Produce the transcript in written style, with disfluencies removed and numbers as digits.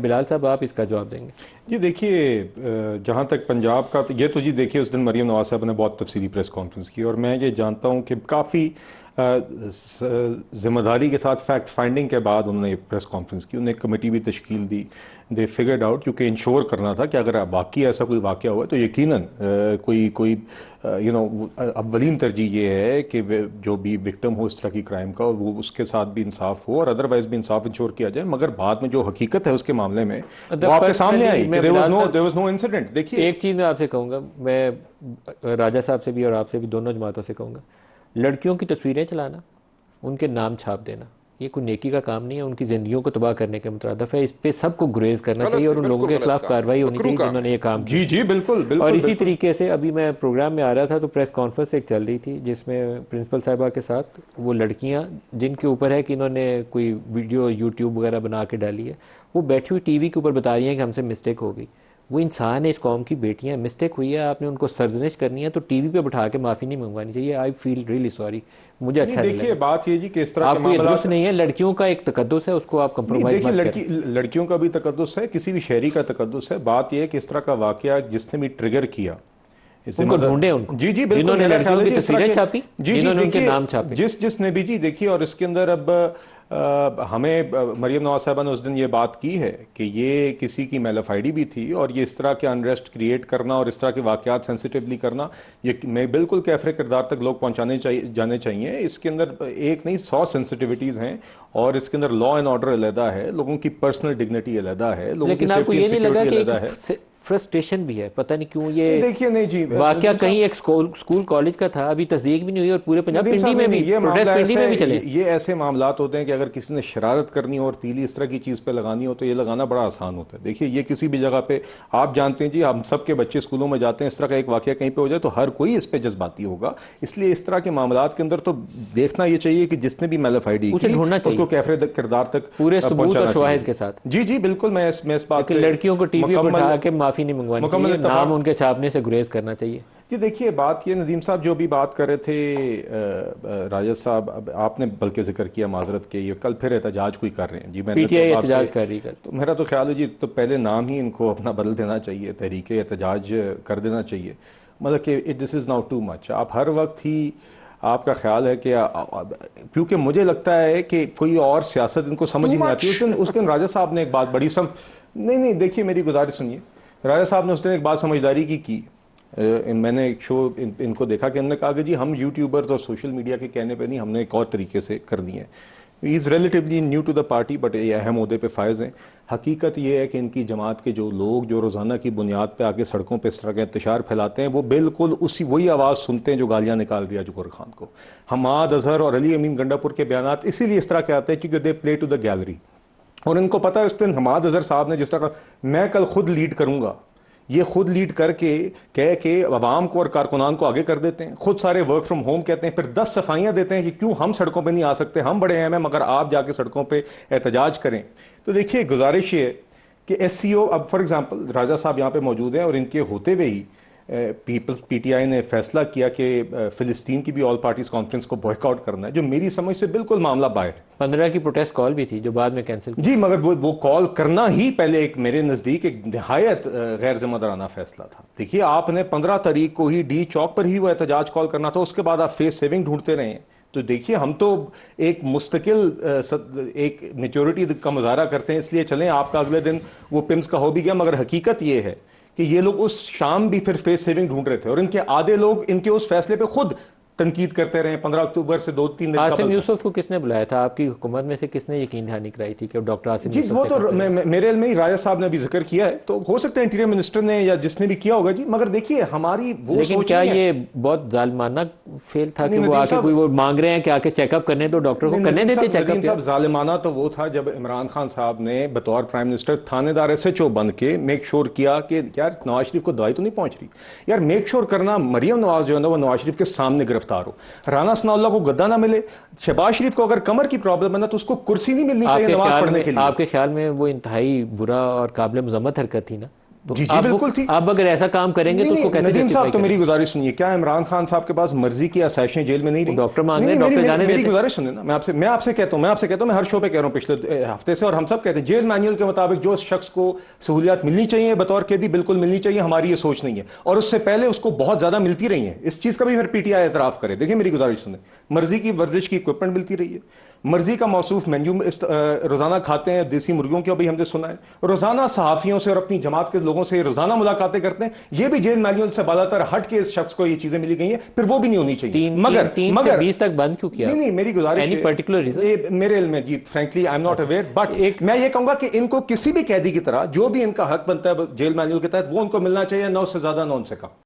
बिलाल साहब, आप इसका जवाब देंगे? जी देखिए, जहाँ तक पंजाब का, तो ये तो जी देखिए, उस दिन मरीम नवाज साहब ने बहुत तफसीली प्रेस कॉन्फ्रेंस की और मैं ये जानता हूँ कि काफ़ी जिम्मेदारी के साथ फैक्ट फाइंडिंग के बाद उन्होंने प्रेस कॉन्फ्रेंस की। उन्होंने एक कमेटी भी तश्कील दी। दे फिगर्ड आउट, क्योंकि इंश्योर करना था कि अगर वाकई ऐसा कोई वाक़या हुआ तो यकीनन कोई कोई अव्वलीन तरजीह ये है कि जो भी विक्टिम हो इस तरह की क्राइम का, वो उसके साथ भी इंसाफ हो और अदरवाइज भी इंसाफ इंश्योर किया जाए। मगर बाद में जो हकीकत है उसके मामले में वो आपके सामने आई कि देयर वाज नो इंसिडेंट। देखिए, एक चीज़ मैं आपसे कहूँगा, मैं राजा साहब से भी और आपसे भी, दोनों जमातों से कहूँगा, लड़कियों की तस्वीरें चलाना, उनके नाम छाप देना, ये कोई नेकी का काम नहीं है, उनकी जिंदगियों को तबाह करने के मुतरादिफ है। इस पे सबको गुरेज करना चाहिए और उन लोगों के खिलाफ कार्रवाई होनी चाहिए जिन्होंने ये काम किया। जी जी बिल्कुल बिल्कुल। और इसी तरीके से अभी मैं प्रोग्राम में आ रहा था तो प्रेस कॉन्फ्रेंस एक चल रही थी जिसमें प्रिंसिपल साहिबा के साथ वो लड़कियां जिनके ऊपर है कि इन्होंने कोई वीडियो यूट्यूब वगैरह बना के डाली है, वो बैठी हुई टीवी के ऊपर बता रही हैं कि हमसे मिस्टेक हो गई। वो इंसान है, इस कौम की बेटियां, मिस्टेक हुई है, आपने उनको सर्जनिश करनी है तो टीवी पे बैठा के माफ़ी नहीं मंगवानी चाहिए। आई फील रियली सॉरी, मुझे अच्छा नहीं देखिए लगा। बात ये जी कि इस तरह के आपको ये मामला दुरुस्त नहीं है, लड़कियों का एक तकद्दुस है, उसको आप कंप्रोमाइज मत करें। लड़कियों का भी तकद्दुस है, किसी भी शहरी का तकद्दुस है। बात यह है कि इस तरह का वाकया जिसने भी ट्रिगर किया, उनको ढूंढे, उनको जी जी बिल्कुल, जिन्होंने लड़कियों की तस्वीरें छापी, जिन्होंने उनके नाम छापे, जिसने भी जी देखिए। और इसके अंदर अब हमें मरीम नवाज साहबा ने उस दिन ये बात की है कि ये किसी की मेलाफाइडी भी थी और ये इस तरह के अनरेस्ट क्रिएट करना और इस तरह के वाकयात सेंसिटिवली करना, ये मैं बिल्कुल कैफरे किरदार तक लोग पहुंचाने जाने चाहिए। इसके अंदर एक नहीं 100 सेंसिटिविटीज हैं और इसके अंदर लॉ एंड ऑर्डर अलहदा है, लोगों की पर्सनल डिग्निटी अलहदा है, लोगों की सेफ्टी एंड सिक्योरिटी अलहदा है। फ्रस्ट्रेशन भी है, पता नहीं क्यों ये देखिए नहीं जी, वाकया कहीं एक स्कूल कॉलेज का था, अभी तस्दीक भी नहीं हुई और पूरे पंजाब पिंडी में भी प्रोटेस्ट पिंडी में भी चले। ये ऐसे मामलात होते हैं कि अगर किसी ने शरारत करनी हो और तीली इस तरह की चीज पे लगानी हो तो ये लगाना बड़ा आसान होता है। देखिए, ये किसी भी जगह पे आप जानते हैं जी, हम सबके बच्चे स्कूलों में जाते हैं, इस तरह का एक वाकया कहीं पे हो जाए तो हर कोई इस पे जज्बाती होगा। इसलिए इस तरह के मामलात के अंदर तो देखना ये चाहिए कि जिसने भी मेलाफाइडी की उसको कैफरे किरदार तक पूरे सबूत और शवाहिद के साथ। जी जी बिल्कुल, मैं इस बात से, लड़कियों को टीवी पर बैठा के माफी नहीं मंगवानी चाहिए, नाम उनके छापने से गुरेज करना चाहिए। जी देखिए, बात ये नदीम साहब जो भी बात कर रहे थे, राजा साहब आपने बल्कि जिक्र किया माजरत के, ये कल फिर एहतजाज कोई कर रहे हैं जी। मैंने पीटीआई एहतजाज कर रही है, तो मेरा तो ख्याल है जी, तो पहले नाम ही इनको अपना बदल देना चाहिए, तहरीके एहतजाज कर देना चाहिए। मतलब कि this is now too much. आप हर वक्त ही, आपका ख्याल है कि क्योंकि मुझे लगता है कि कोई और सियासत इनको समझ ही नहीं आती। उस दिन राजा साहब ने एक बात बड़ी नहीं देखिए मेरी गुजारिश सुनिए। राजा साहब ने उस दिन एक बात समझदारी की। मैंने एक शो इनको देखा कि उन्होंने कहा कि जी हम यूट्यूबर्स और सोशल मीडिया के कहने पे नहीं, हमने एक और तरीके से कर दी है। He is relatively new to the party but ये अहम ओहदे पे फायज हैं। हकीकत ये है कि इनकी जमात के जो लोग जो रोज़ाना की बुनियाद पे आके सड़कों पे इस तरह का इंतशार फैलाते हैं, वो बिल्कुल वही आवाज़ सुनते हैं जो गालियाँ निकाल रही है जुगर खान को। हमाद अजहर और अली अमीन गंडापुर के बयान इसीलिए इस तरह के आते हैं क्योंकि they play to the gallery. और इनको पता है उस दिन हमाद अजहर साहब ने जिस तरह मैं कल खुद लीड करूंगा, ये खुद लीड करके कह के अवाम को और कारकुनान को आगे कर देते हैं। खुद सारे वर्क फ्रॉम होम कहते हैं, फिर 10 सफाइयां देते हैं कि क्यों हम सड़कों पे नहीं आ सकते, हम बड़े अहम हैं मगर आप जाके सड़कों पे एहतजाज करें। तो देखिए, गुजारिश ये कि SCO, अब फॉर एग्जांपल राजा साहब यहाँ पे मौजूद हैं और इनके होते हुए ही PTI ने फैसला किया कि फिलिस्तीन की भी ऑल पार्टीज कॉन्फ्रेंस को बॉयकआउट करना है, जो मेरी समझ से बिल्कुल मामला बाहर है। 15 की प्रोटेस्ट कॉल भी थी जो बाद में कैंसिल जी, मगर वो कॉल करना ही पहले एक मेरे नजदीक एक निहायत गैर जिम्मेदाराना फैसला था। देखिए, आपने 15 तारीख को ही डी चौक पर ही वो एहतजाज कॉल करना था, उसके बाद आप फेस सेविंग ढूंढते रहे। तो देखिए, हम तो एक मुस्तकिल एक मेच्योरिटी का मुजाहरा करते हैं, इसलिए चलें आपका अगले दिन वो पिम्स का हो भी गया। मगर हकीकत ये है कि ये लोग उस शाम भी फिर फेस सेविंग ढूंढ रहे थे और इनके आधे लोग इनके उस फैसले पे खुद तनकीद करते रहे। 15 अक्टूबर से 2-3 दिन आसिम यूसुफ को किसने बुलाया था? आपकी हुकूमत में से किसने यकीन दहानी कराई थी कि डॉक्टर आसिम जी? वो तो मेरे में ही राजा साहब ने अभी जिक्र किया है, तो हो सकता है इंटीरियर मिनिस्टर ने या जिसने भी किया होगा जी। मगर देखिए, हमारी वो लेकिन क्या ये बहुत जालिमाना फेल था कि वो आके कोई वो मांग रहे हैं कि आके चेकअप करने दो, डॉक्टर को करने देते चेकअप? साहब, जालिमाना तो वो था जब इमरान खान साहब ने बतौर प्राइम मिनिस्टर थानेदार SHO बन के मेक श्योर किया कि यार नवाज शरीफ को दवाई तो नहीं पहुंच रही। यार मेक श्योर करना, मरियम नवाज जो है ना वो नवाज शरीफ के सामने गिरफ्तार हो, राना सनाउल्लाह को गद्दा ना मिले, शहबाज शरीफ को अगर कमर की प्रॉब्लम है ना तो उसको कुर्सी नहीं मिलनी चाहिए नमाज पढ़ने के लिए। आपके ख्याल में वो इंतहाई बुरा और काबिल मजम्मत हरकत थी ना? तो जी जी बिल्कुल थी। आप अगर ऐसा काम करेंगे तो उसको कैसे नदीम साहब justify तो मेरी करें? गुजारिश सुनिए, क्या इमरान खान साहब के पास मर्जी की आसाइशें जेल में नहीं वो रही? डॉक्टर मांग नहीं रहे हैं, नहीं, डॉक्टर जाने मेरी देते। गुजारिश सुनिए ना, मैं आपसे कहता हूं, मैं हर शो पे कह रहा हूं पिछले हफ्ते से, और हम सब कहते हैं जेल मैनुअल के मुताबिक जो शख्स को सहूलियात मिलनी चाहिए बतौर कैदी बिल्कुल मिलनी चाहिए, हमारी ये सोच नहीं है, और उससे पहले उसको बहुत ज्यादा मिलती रही है। इस चीज का भी फिर पीटीआई एतराफ करे। देखिए मेरी गुजारिश सुने, मर्जी की वर्जिश की इक्विपमेंट मिलती रही है, मर्जी का मौसूफ मेन्यू रोजाना खाते हैं, देसी मुर्गियों की भी हमने सुना है, रोजाना सहाफियों से और अपनी जमात के लोगों से रोजाना मुलाकातें करते हैं। ये भी जेल मैनुअल से बालातर हट के इस शख्स को ये चीजें मिली गई हैं, फिर वो भी नहीं होनी चाहिए। तीन से 20 तक बंद क्यों किया? नहीं, मेरी गुजारिश एनी पर्टिकुलर रीजन? मेरे इल्म में जी frankly I am not aware, but मैं ये कहूंगा कि इनको किसी भी कैदी की तरह जो भी इनका हक बनता है जेल मैनुअल के तहत वो उनको मिलना चाहिए, ना उससे ज्यादा ना उनसे कम।